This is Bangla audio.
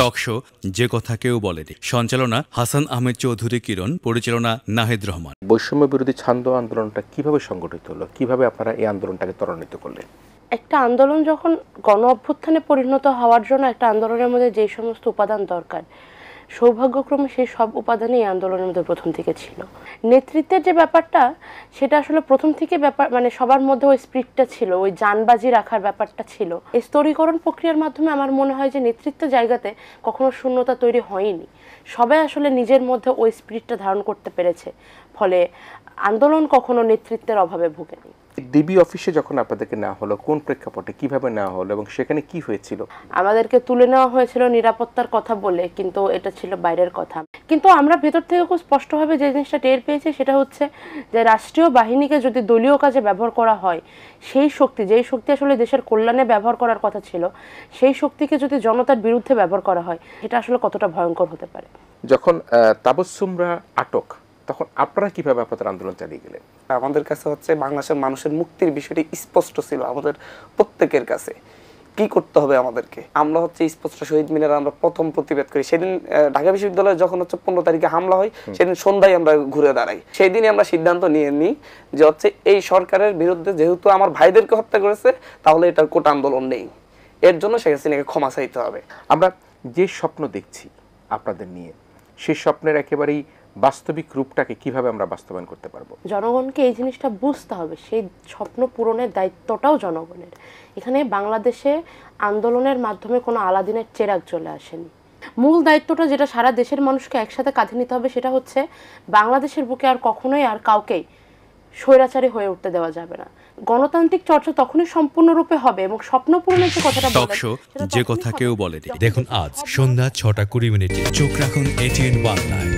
টক শো যে কথা কেউ বলেনি। সঞ্চালনা হাসান আহমেদ চৌধুরী কিরণ, পরিচালনা নাহিদ রহমান। বৈষম্য বিরোধী ছাত্র আন্দোলনটা কিভাবে সংগঠিত হলো, কিভাবে আপনারা এই আন্দোলনটাকে ত্বরান্বিত করলেন? একটা আন্দোলন যখন গণ অভ্যুত্থানে পরিণত হওয়ার জন্য একটা আন্দোলনের মধ্যে যে সমস্ত উপাদান দরকার, সৌভাগ্যক্রমে সেই সব উপাদানই এই আন্দোলনের মধ্যে প্রথম থেকে ছিল। নেতৃত্বের যে ব্যাপারটা, সেটা আসলে প্রথম থেকে মানে সবার মধ্যে ওই স্পিরিটটা ছিল, ওই জানবাজি রাখার ব্যাপারটা ছিল। এই স্তরীকরণ প্রক্রিয়ার মাধ্যমে আমার মনে হয় যে নেতৃত্বের জায়গাতে কখনো শূন্যতা তৈরি হয়নি। সবাই আসলে নিজের মধ্যে ওই স্পিরিটটা ধারণ করতে পেরেছে, ফলে আন্দোলন কখনো নেতৃত্বের অভাবে ভুগেনি। ডিবি অফিসে যখন আপনাদেরকে নেওয়া হলো, কোন প্রেক্ষাপটে, কিভাবে নেওয়া হলো এবং সেখানে কি হয়েছিল? আমাদেরকে তুলে নেওয়া হয়েছিল নিরাপত্তার কথা বলে, কিন্তু এটা ছিল বাইরের কথা। কিন্তু আমরা ভেতর থেকে খুব স্পষ্টভাবে যে জিনিসটা টের পেয়েছি সেটা হচ্ছে যে রাষ্ট্রীয় বাহিনীকে যদি দলীয় কাজে ব্যবহার করা হয়, সেই শক্তি, যেই শক্তি আসলে দেশের কল্যাণে ব্যবহার করার কথা ছিল, সেই শক্তিকে যদি জনতার বিরুদ্ধে ব্যবহার করা হয়, এটা আসলে কতটা ভয়ঙ্কর হতে পারে। যখন তাবস্সুমরা আটক, তখন আপনারা কিভাবে আপনাদের আন্দোলন চালিয়ে গেলেন? আমাদের কাছে হচ্ছে বাংলাদেশের মানুষের মুক্তির বিষয়টি স্পষ্ট ছিল আমাদের প্রত্যেকের কাছে। কি করতে হবে আমাদেরকে, আমরা হচ্ছে স্পষ্ট শহীদ মিনারে আমরা প্রথম প্রতিবাদ করি। সেদিন ঢাকা বিশ্ববিদ্যালয়ে যখন হচ্ছে 15 তারিখে হামলা হয়, সেদিন সন্ধ্যায় আমরা ঘুরে দাঁড়াই। সেই দিনই আমরা সিদ্ধান্ত নিয়ে নিই যে হচ্ছে এই সরকারের বিরুদ্ধে যেহেতু আমার ভাইদেরকে হত্যা করেছে, তাহলে এটার কোটা আন্দোলন নেই, এর জন্য শেখ হাসিনাকে ক্ষমা চাইতে হবে। আমরা যে স্বপ্ন দেখছি আপনাদের নিয়ে, সেই স্বপ্নের একেবারেই বাস্তবিক রূপটাকে কিভাবে আমরা বাস্তবায়ন করতে পারবো? জনগণকে এই জিনিসটা বুঝতে হবে, সেই স্বপ্ন পূরণের দায়িত্বটাও জনগণের। এখানে বাংলাদেশে আন্দোলনের মাধ্যমে কোনো আলাদিনের চেরাগ চলে আসেনি। মূল দায়িত্বটা যেটা সারা দেশের মানুষকে একসাথে কাঁধে নিতে হবে, সেটা হচ্ছে বাংলাদেশের বুকে আর কখনোই আর কাউকেই স্বৈরাচারী হয়ে উঠতে দেওয়া যাবে না। গণতান্ত্রিক চর্চা তখনই সম্পূর্ণরূপে হবে এবং স্বপ্ন পূরণের যে কথাটা টক শো যে কথা কেউ বলেনি। দেখুন আজ সন্ধ্যা 6টা 20 মিনিটে। চোখ রাখুন ATN বাংলায়।